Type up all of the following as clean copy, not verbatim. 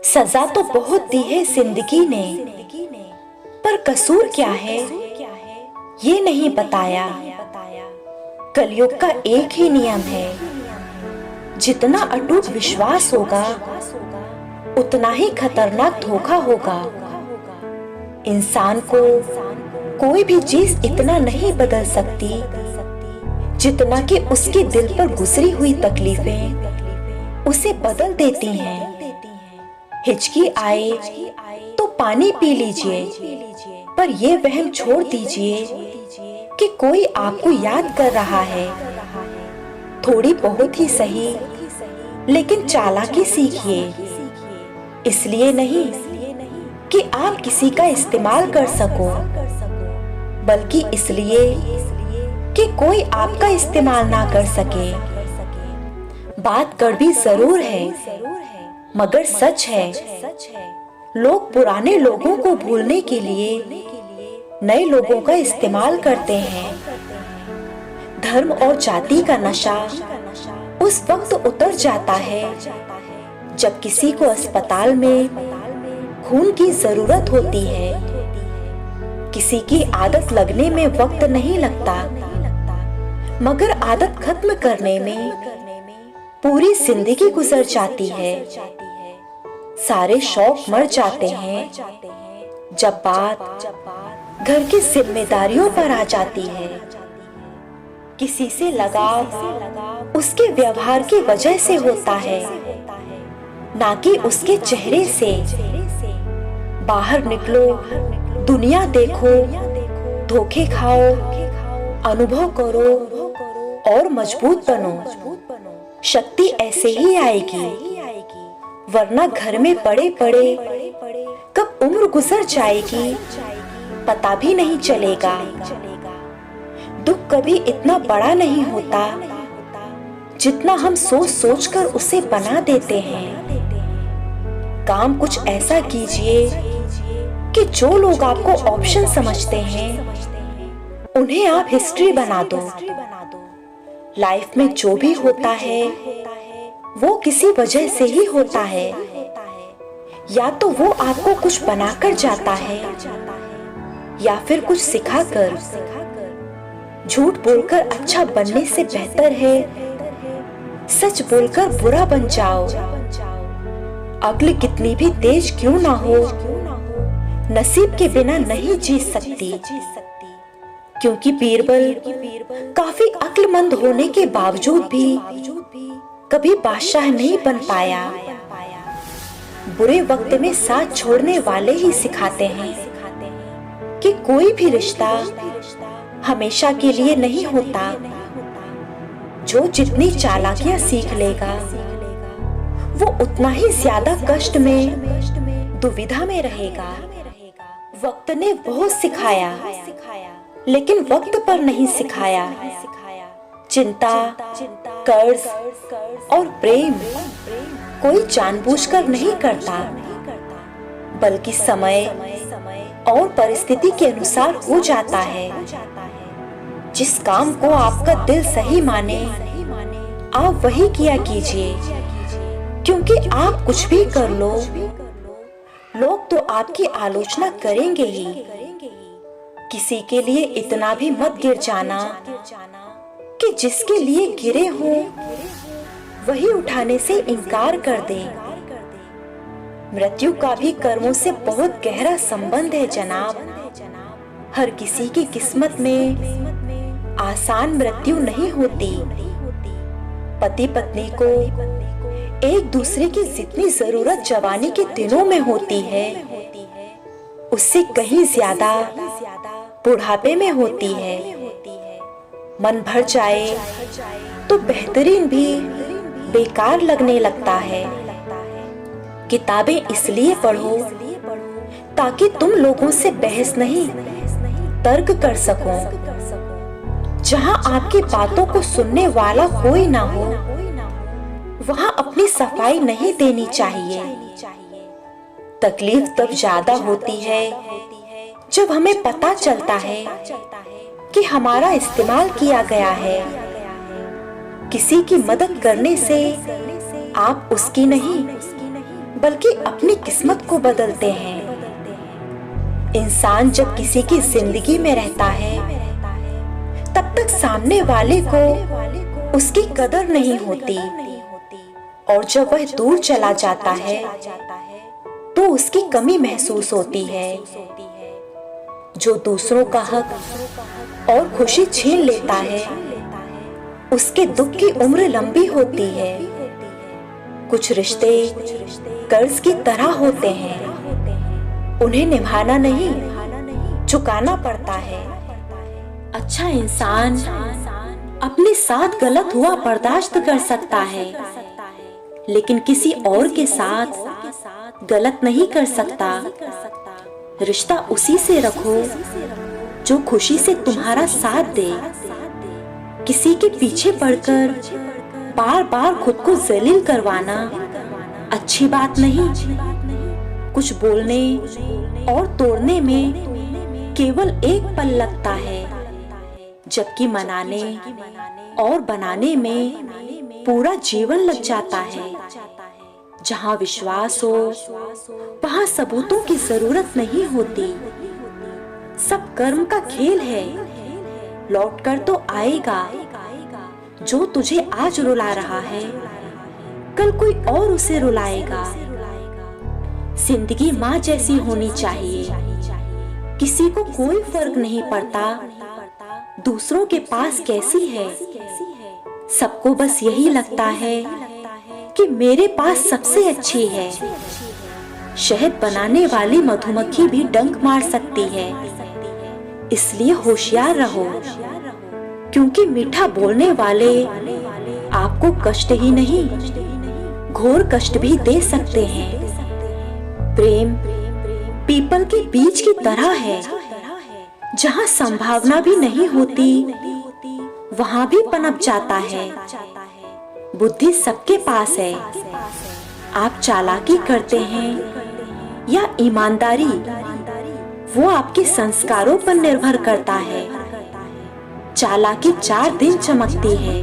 सजा तो बहुत दी है जिंदगी ने, पर कसूर क्या है ये नहीं बताया। कलयुग का एक ही नियम है, जितना अटूट विश्वास होगा उतना ही खतरनाक धोखा होगा। इंसान को कोई भी चीज इतना नहीं बदल सकती जितना कि उसके दिल पर गुजरी हुई तकलीफें उसे बदल देती हैं। हिचकी आए तो पानी पी लीजिए, पर ये वहम छोड़ दीजिए कि कोई आपको याद कर रहा है। थोड़ी बहुत ही सही, लेकिन चालाकी सीखिए, इसलिए नहीं कि आप किसी का इस्तेमाल कर सको, बल्कि इसलिए कि कोई आपका इस्तेमाल ना कर सके। बात कड़वी जरूर है, मगर सच है। लोग पुराने लोगों को भूलने के लिए नए लोगों का इस्तेमाल करते हैं। धर्म और जाति का नशा उस वक्त उतर जाता है जब किसी को अस्पताल में खून की जरूरत होती है। किसी की आदत लगने में वक्त नहीं लगता, मगर आदत खत्म करने में पूरी जिंदगी गुजर जाती है। सारे शौक मर जाते हैं जब बात घर की जिम्मेदारियों पर आ जाती है। किसी से लगाव उसके व्यवहार की वजह से होता है, ना कि उसके चेहरे से। बाहर निकलो, दुनिया देखो, धोखे खाओ, अनुभव करो और मजबूत बनो। शक्ति ऐसे ही आएगी, वरना घर में पड़े पड़े कब उम्र गुजर जाएगी पता भी नहीं चलेगा। दुख कभी इतना बड़ा नहीं होता जितना हम सोच सोच कर उसे बना देते हैं। काम कुछ ऐसा कीजिए कि जो लोग आपको ऑप्शन समझते हैं उन्हें आप हिस्ट्री बना दो। लाइफ में जो भी होता है वो किसी वजह से ही होता है। या तो वो आपको कुछ बनाकर जाता है, या फिर कुछ सिखाकर। झूठ बोलकर अच्छा बनने से बेहतर है सच बोलकर बुरा बन जाओ। अक्ल कितनी भी तेज क्यों ना हो, नसीब के बिना नहीं जी सकती। क्योंकि बीरबल काफी अक्लमंद होने के बावजूद भी कभी बादशाह नहीं बन पाया। बुरे वक्त में साथ छोड़ने वाले ही सिखाते हैं कि कोई भी रिश्ता हमेशा के लिए नहीं होता। जो जितनी चालाकियां सीख लेगा वो उतना ही ज्यादा कष्ट में, दुविधा में रहेगा। वक्त ने बहुत सिखाया, लेकिन वक्त पर नहीं सिखाया। चिंता, कर्ज और प्रेम कोई जानबूझकर नहीं करता, बल्कि समय और परिस्थिति के अनुसार हो जाता है। जिस काम को आपका दिल सही माने आप वही किया कीजिए, क्योंकि आप कुछ भी कर लो लोग तो आपकी आलोचना करेंगे ही। किसी के लिए इतना भी मत गिर जाना कि जिसके लिए गिरे हो वही उठाने से इनकार कर दे। मृत्यु का भी कर्मों से बहुत गहरा संबंध है जनाब। हर किसी की किस्मत में आसान मृत्यु नहीं होती। पति पत्नी को एक दूसरे की जितनी जरूरत जवानी के दिनों में होती है उससे कहीं ज्यादा बुढ़ापे में होती है। मन भर जाए तो बेहतरीन भी बेकार लगने लगता है। किताबें इसलिए पढ़ो ताकि तुम लोगों से बहस नहीं तर्क कर सको। जहां आपकी बातों को सुनने वाला कोई ना हो वहां अपनी सफाई नहीं देनी चाहिए। तकलीफ तब ज्यादा होती है जब हमें पता चलता है कि हमारा इस्तेमाल किया गया है। किसी की मदद करने से आप उसकी नहीं बल्कि अपनी किस्मत को बदलते हैं। इंसान जब किसी की जिंदगी में रहता है तब तक सामने वाले को उसकी कदर नहीं होती, और जब वह दूर चला जाता है तो उसकी कमी महसूस होती है। जो दूसरों का हक और खुशी छीन लेता है उसके दुख की उम्र लंबी होती है। कुछ रिश्ते कर्ज की तरह होते हैं, उन्हें निभाना नहीं चुकाना पड़ता है। अच्छा इंसान अपने साथ गलत हुआ बर्दाश्त कर सकता है, लेकिन किसी और के साथ गलत नहीं कर सकता। रिश्ता उसी से रखो जो खुशी से तुम्हारा साथ दे। किसी के पीछे पड़कर बार बार खुद को जलील करवाना अच्छी बात नहीं। कुछ बोलने और तोड़ने में केवल एक पल लगता है, जबकि मनाने और बनाने में पूरा जीवन लग जाता है। जहाँ विश्वास हो वहाँ सबूतों की जरूरत नहीं होती। सब कर्म का खेल है, लौट कर तो आएगा। जो तुझे आज रुला रहा है कल कोई और उसे रुलाएगा। जिंदगी माँ जैसी होनी चाहिए, किसी को कोई फर्क नहीं पड़ता दूसरों के पास कैसी है। सबको बस यही लगता है कि मेरे पास सबसे अच्छी है। शहद बनाने वाली मधुमक्खी भी डंक मार सकती है, इसलिए होशियार रहो, क्योंकि मीठा बोलने वाले आपको कष्ट ही नहीं घोर कष्ट भी दे सकते हैं। प्रेम पीपल के बीज की तरह है, जहाँ संभावना भी नहीं होती वहाँ भी पनप जाता है। बुद्धि सबके पास है, आप चालाकी करते हैं या ईमानदारी, वो आपके संस्कारों पर निर्भर करता है। चालाकी 4 दिन चमकती है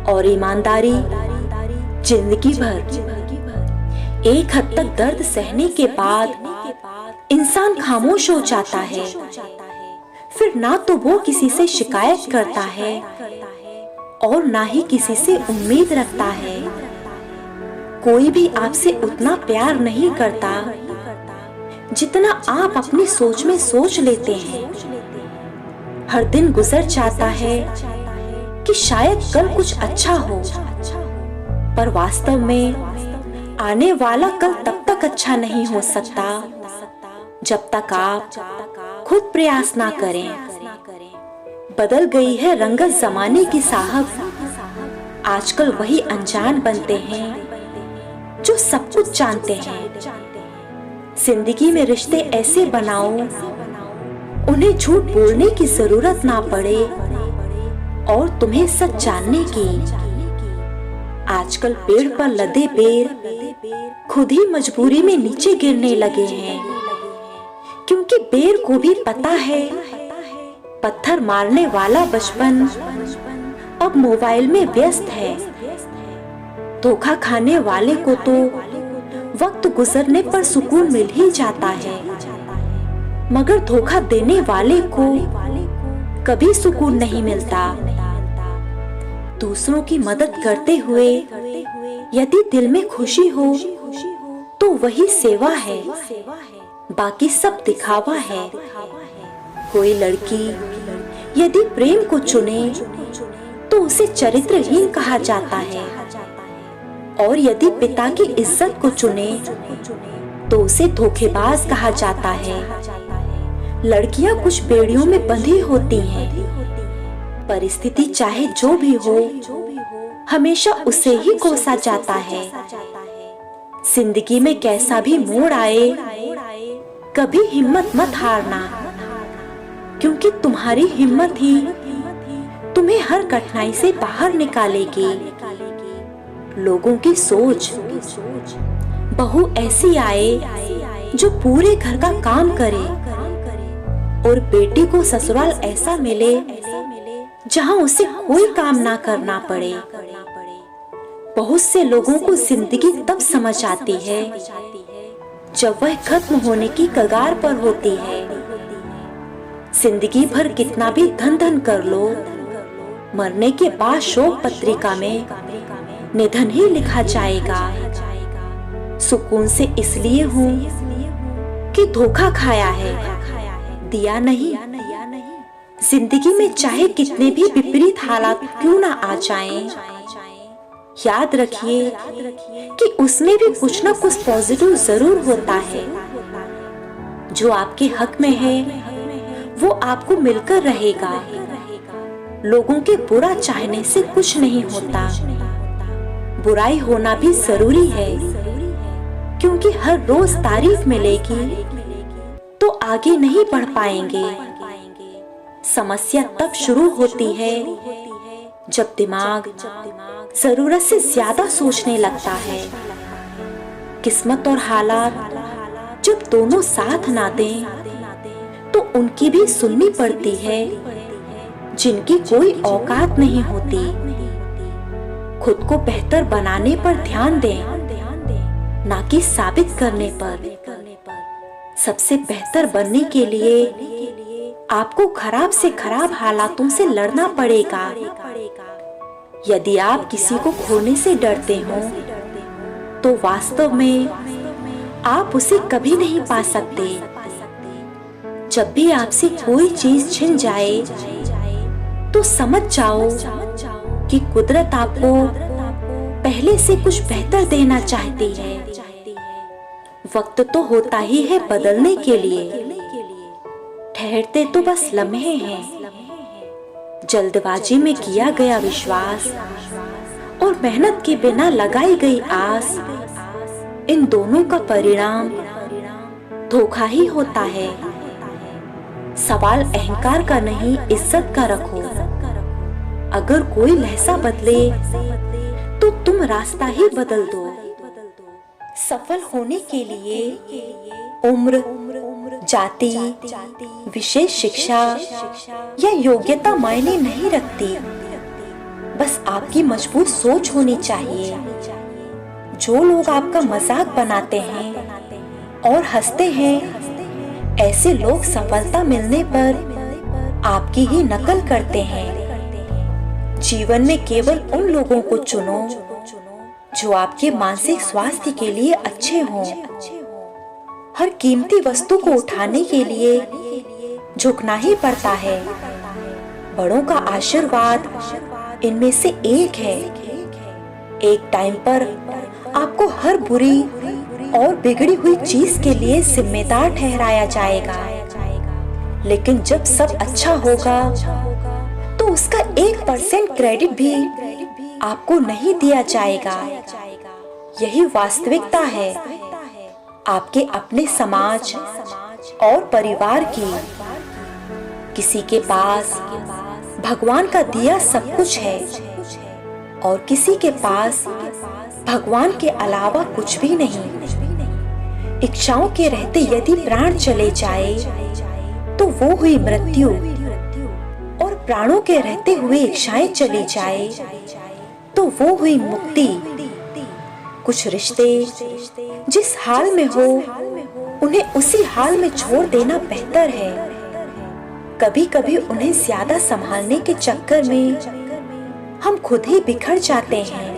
और ईमानदारी जिंदगी भर। एक हद तक दर्द सहने के बाद इंसान खामोश हो जाता है, फिर ना तो वो किसी से शिकायत करता है और ना ही किसी से उम्मीद रखता है। कोई भी आपसे उतना प्यार नहीं करता जितना आप अपनी सोच में सोच लेते हैं। हर दिन गुजर जाता है कि शायद कल कुछ अच्छा हो, पर वास्तव में आने वाला कल तब तक अच्छा नहीं हो सकता जब तक आप खुद प्रयास ना करें। बदल गई है रंगत जमाने की साहब, आजकल वही अनजान बनते हैं जो सब कुछ जानते हैं। जिंदगी में रिश्ते ऐसे बनाओ उन्हें झूठ बोलने की जरूरत ना पड़े और तुम्हें सच जानने की। आजकल पेड़ पर लदे बेर खुद ही मजबूरी में नीचे गिरने लगे हैं, क्योंकि बेर को भी पता है पत्थर मारने वाला बचपन अब मोबाइल में व्यस्त है। धोखा खाने वाले को तो वक्त गुजरने पर सुकून मिल ही जाता है, मगर धोखा देने वाले को कभी सुकून नहीं मिलता। दूसरों की मदद करते हुए यदि दिल में खुशी हो तो वही सेवा है, बाकी सब दिखावा है। कोई लड़की यदि प्रेम को चुने तो उसे चरित्रहीन कहा जाता है, और यदि पिता की इज्जत को चुने तो उसे धोखेबाज कहा जाता है। लड़कियां कुछ बेड़ियों में बंधी होती हैं, परिस्थिति चाहे जो भी हो हमेशा उसे ही कोसा जाता है। जिंदगी में कैसा भी मोड़ आए कभी हिम्मत मत हारना, क्योंकि तुम्हारी हिम्मत ही तुम्हें हर कठिनाई से बाहर निकालेगी। लोगों की सोच बहू ऐसी आए जो पूरे घर का काम करे, और बेटी को ससुराल ऐसा मिले जहां उसे कोई काम ना करना पड़े। बहुत से लोगों को जिंदगी तब समझ आती है जब वह खत्म होने की कगार पर होती है। जिंदगी भर कितना भी धन धन कर लो, मरने के बाद शोक पत्रिका में निधन ही लिखा जाएगा। सुकून से इसलिए हूँ कि धोखा खाया है, दिया नहीं। जिंदगी में चाहे कितने भी विपरीत हालात क्यों ना आ जाएं, याद रखिए कि उसमें भी कुछ ना कुछ पॉजिटिव जरूर होता है। जो आपके हक में है वो आपको मिलकर रहेगा। लोगों के बुरा चाहने से कुछ नहीं होता। बुराई होना भी जरूरी है, क्योंकि हर रोज तारीफ मिलेगी तो आगे नहीं बढ़ पाएंगे। समस्या तब शुरू होती है जब दिमाग जरूरत से ज्यादा सोचने लगता है। किस्मत और हालात जब दोनों साथ ना दें तो उनकी भी सुननी पड़ती है जिनकी कोई औकात नहीं होती। खुद को बेहतर बनाने पर ध्यान दें, ना कि साबित करने पर। सबसे बेहतर बनने के लिए आपको खराब से खराब हालातों से लड़ना पड़ेगा। यदि आप किसी को खोने से डरते हो तो वास्तव में आप उसे कभी नहीं पा सकते। जब भी आपसे कोई चीज छिन जाए तो समझ जाओ कि कुदरत आपको पहले से कुछ बेहतर देना चाहती है। वक्त तो होता ही है बदलने के लिए, ठहरते तो बस लम्हे हैं। जल्दबाजी में किया गया विश्वास और मेहनत के बिना लगाई गई आस, इन दोनों का परिणाम धोखा ही होता है। सवाल अहंकार का नहीं, इज्जत का रखो। अगर कोई लहजा बदले तो तुम रास्ता ही बदल दो। सफल होने के लिए उम्र, जाति, विशेष शिक्षा या योग्यता मायने नहीं रखती। बस आपकी मजबूत सोच होनी चाहिए। जो लोग आपका मजाक बनाते हैं और हंसते हैं, ऐसे लोग सफलता मिलने पर आपकी ही नकल करते हैं। जीवन में केवल उन लोगों को चुनो जो आपके मानसिक स्वास्थ्य के लिए अच्छे हों। हर कीमती वस्तु को उठाने के लिए झुकना ही पड़ता है। बड़ों का आशीर्वाद इनमें से एक है। एक टाइम पर आपको हर बुरी और बिगड़ी हुई चीज के लिए जिम्मेदार ठहराया जाएगा, लेकिन जब सब अच्छा होगा तो उसका 1% क्रेडिट भी आपको नहीं दिया जाएगा। यही वास्तविकता है आपके अपने समाज और परिवार की। किसी के पास भगवान का दिया सब कुछ है और किसी के पास भगवान के अलावा कुछ भी नहीं। इच्छाओं के रहते यदि प्राण चले जाए तो वो हुई मृत्यु, और प्राणों के रहते हुए इच्छाएं चली जाए तो वो हुई मुक्ति। कुछ रिश्ते जिस हाल में हो उन्हें उसी हाल में छोड़ देना बेहतर है। कभी कभी उन्हें ज्यादा संभालने के चक्कर में हम खुद ही बिखर जाते हैं।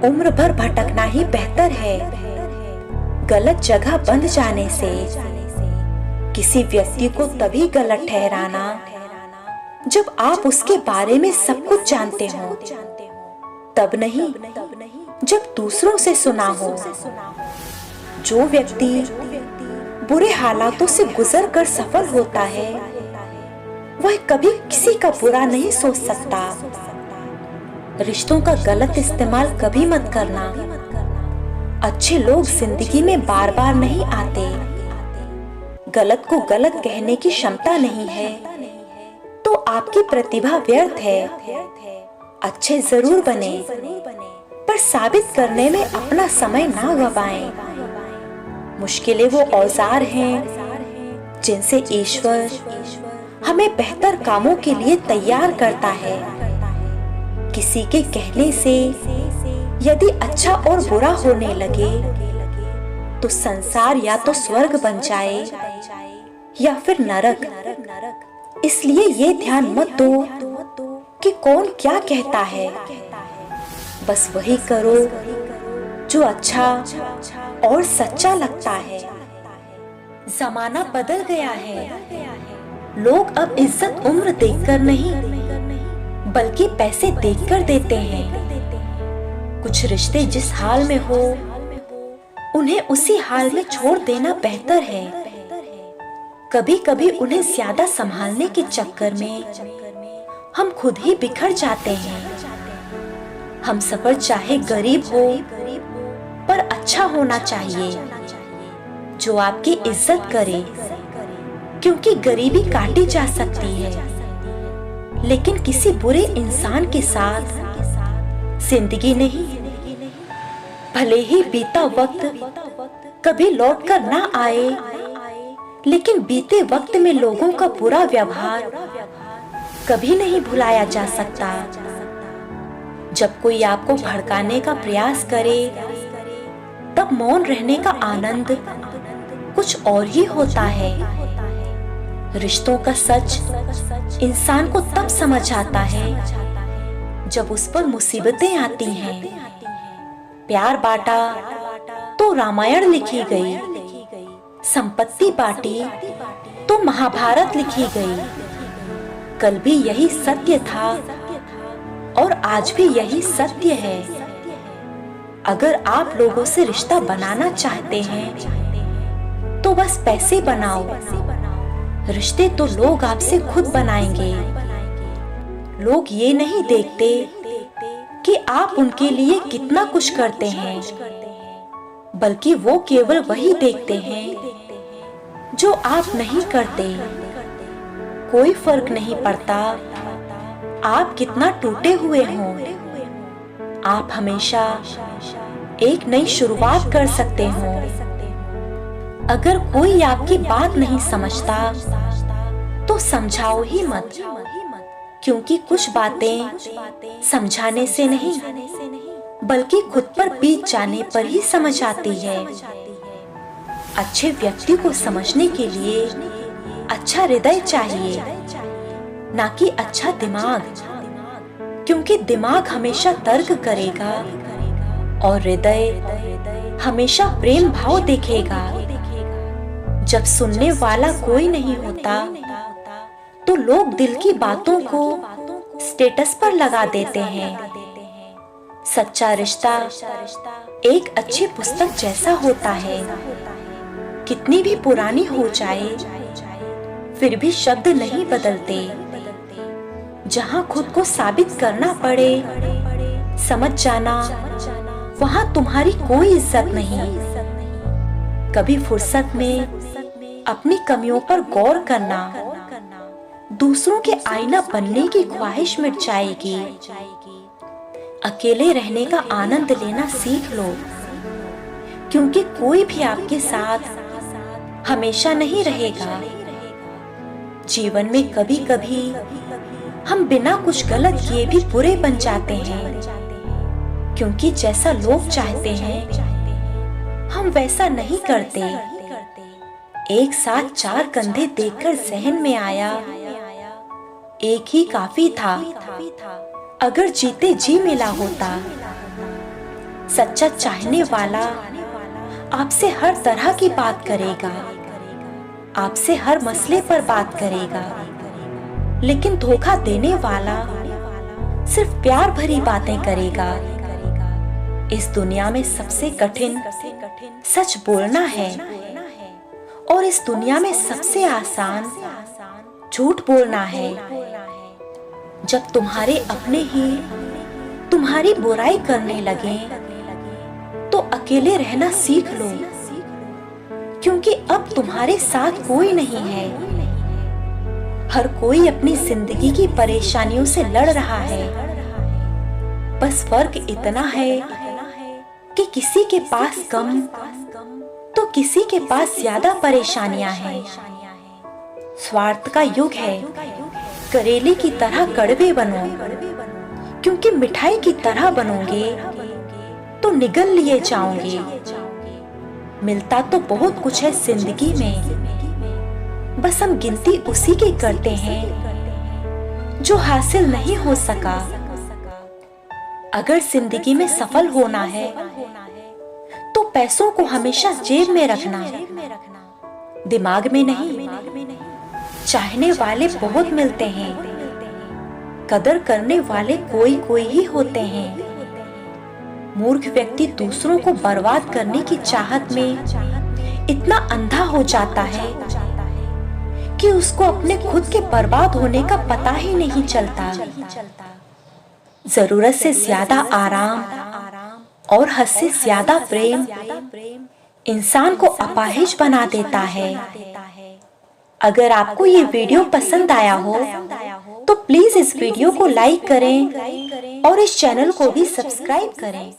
उम्र भर भटकना ही बेहतर है गलत जगह बंध जाने से। किसी व्यक्ति को तभी गलत ठहराना जब आप उसके बारे में सब कुछ जानते हो, तब नहीं जब दूसरों से सुना हो। जो व्यक्ति बुरे हालातों से गुजर कर सफल होता है वह कभी किसी का बुरा नहीं सोच सकता। रिश्तों का गलत इस्तेमाल कभी मत करना। अच्छे लोग जिंदगी में बार बार नहीं आते। गलत को गलत कहने की क्षमता नहीं है तो आपकी प्रतिभा व्यर्थ है। अच्छे जरूर बने, पर साबित करने में अपना समय ना गवाएं। मुश्किलें वो औजार हैं जिनसे ईश्वर हमें बेहतर कामों के लिए तैयार करता है। किसी के कहने से यदि अच्छा और बुरा होने लगे तो संसार या तो स्वर्ग बन जाए या फिर नरक। इसलिए ये ध्यान मत दो कि कौन क्या कहता है, बस वही करो जो अच्छा और सच्चा लगता है। जमाना बदल गया है। लोग अब इज्जत उम्र देखकर नहीं बल्कि पैसे देखकर देते हैं। कुछ रिश्ते जिस हाल में हो उन्हें उसी हाल में छोड़ देना बेहतर है। कभी कभी उन्हें ज्यादा संभालने के चक्कर में हम खुद ही बिखर जाते हैं। हम सफर चाहे गरीब हो पर अच्छा होना चाहिए जो आपकी इज्जत करे, क्योंकि गरीबी काटी जा सकती है लेकिन किसी बुरे इंसान के साथ जिंदगी नहीं। भले ही बीता वक्त कभी लौट कर ना आए, लेकिन बीते वक्त में लोगों का बुरा व्यवहार कभी नहीं भुलाया जा सकता। जब कोई आपको भड़काने का प्रयास करे तब मौन रहने का आनंद कुछ और ही होता है। रिश्तों का सच इंसान को तब समझ आता है जब उस पर मुसीबतें आती हैं। प्यार बांटा तो रामायण लिखी गई, संपत्ति बांटी तो महाभारत लिखी गई। कल भी यही सत्य था और आज भी यही सत्य है। अगर आप लोगों से रिश्ता बनाना चाहते हैं तो बस पैसे बनाओ, रिश्ते तो लोग आपसे खुद बनाएंगे। लोग ये नहीं देखते कि आप उनके लिए कितना कुछ करते हैं, बल्कि वो केवल वही देखते हैं जो आप नहीं करते। कोई फर्क नहीं पड़ता आप कितना टूटे हुए हों, आप हमेशा एक नई शुरुआत कर सकते हो। अगर कोई आपकी बात नहीं समझता तो समझाओ ही मत, क्योंकि कुछ बातें समझाने से नहीं बल्कि खुद पर बीत जाने पर ही समझ आती है। अच्छे व्यक्ति को समझने के लिए अच्छा हृदय चाहिए, ना कि अच्छा दिमाग, क्योंकि दिमाग हमेशा तर्क करेगा और हृदय हमेशा प्रेम भाव देखेगा। जब सुनने वाला कोई नहीं होता तो लोग दिल की बातों को स्टेटस पर लगा देते हैं। सच्चा रिश्ता एक अच्छी पुस्तक जैसा होता है, कितनी भी पुरानी हो जाए फिर भी शब्द नहीं बदलते। जहां खुद को साबित करना पड़े समझ जाना वहां तुम्हारी कोई इज्जत नहीं। कभी फुर्सत में अपनी कमियों पर गौर करना, दूसरों के आईना बनने की ख्वाहिश मिट जाएगी। अकेले रहने का आनंद लेना सीख लो, क्योंकि कोई भी आपके साथ हमेशा नहीं रहेगा। जीवन में कभी कभी हम बिना कुछ गलत किए भी बुरे बन जाते हैं, क्योंकि जैसा लोग चाहते हैं हम वैसा नहीं करते। एक साथ चार कंधे देखकर जहन में आया एक ही काफी था, अगर जीते जी मिला होता। सच्चा चाहने वाला आपसे हर तरह की बात करेगा, आपसे हर मसले पर बात करेगा, लेकिन धोखा देने वाला सिर्फ प्यार भरी बातें करेगा। इस दुनिया में सबसे कठिन सच बोलना है और इस दुनिया में सबसे आसान झूठ बोलना है। जब तुम्हारे अपने ही तुम्हारी बुराई करने लगे तो अकेले रहना सीख लो, क्योंकि अब तुम्हारे साथ कोई नहीं है। हर कोई अपनी जिंदगी की परेशानियों से लड़ रहा है। बस फर्क इतना है कि किसी के पास कम तो किसी के पास ज्यादा परेशानियां हैं। स्वार्थ का युग है। करेले की तरह कड़वे बनो, क्योंकि मिठाई की तरह बनोगे तो निगल लिए जाओगे। मिलता तो बहुत कुछ है जिंदगी में, बस हम गिनती उसी की करते हैं जो हासिल नहीं हो सका। अगर जिंदगी में सफल होना है तो पैसों को हमेशा जेब में रखना, दिमाग में नहीं। चाहने वाले बहुत मिलते हैं, कदर करने वाले कोई कोई ही होते हैं। मूर्ख व्यक्ति दूसरों को बर्बाद करने की चाहत में इतना अंधा हो जाता है कि उसको अपने खुद के बर्बाद होने का पता ही नहीं चलता। जरूरत से ज्यादा आराम और हद से ज्यादा प्रेम इंसान को अपाहिज बना देता है। अगर आपको ये वीडियो पसंद आया हो तो प्लीज इस वीडियो को लाइक करें और इस चैनल को भी सब्सक्राइब करें।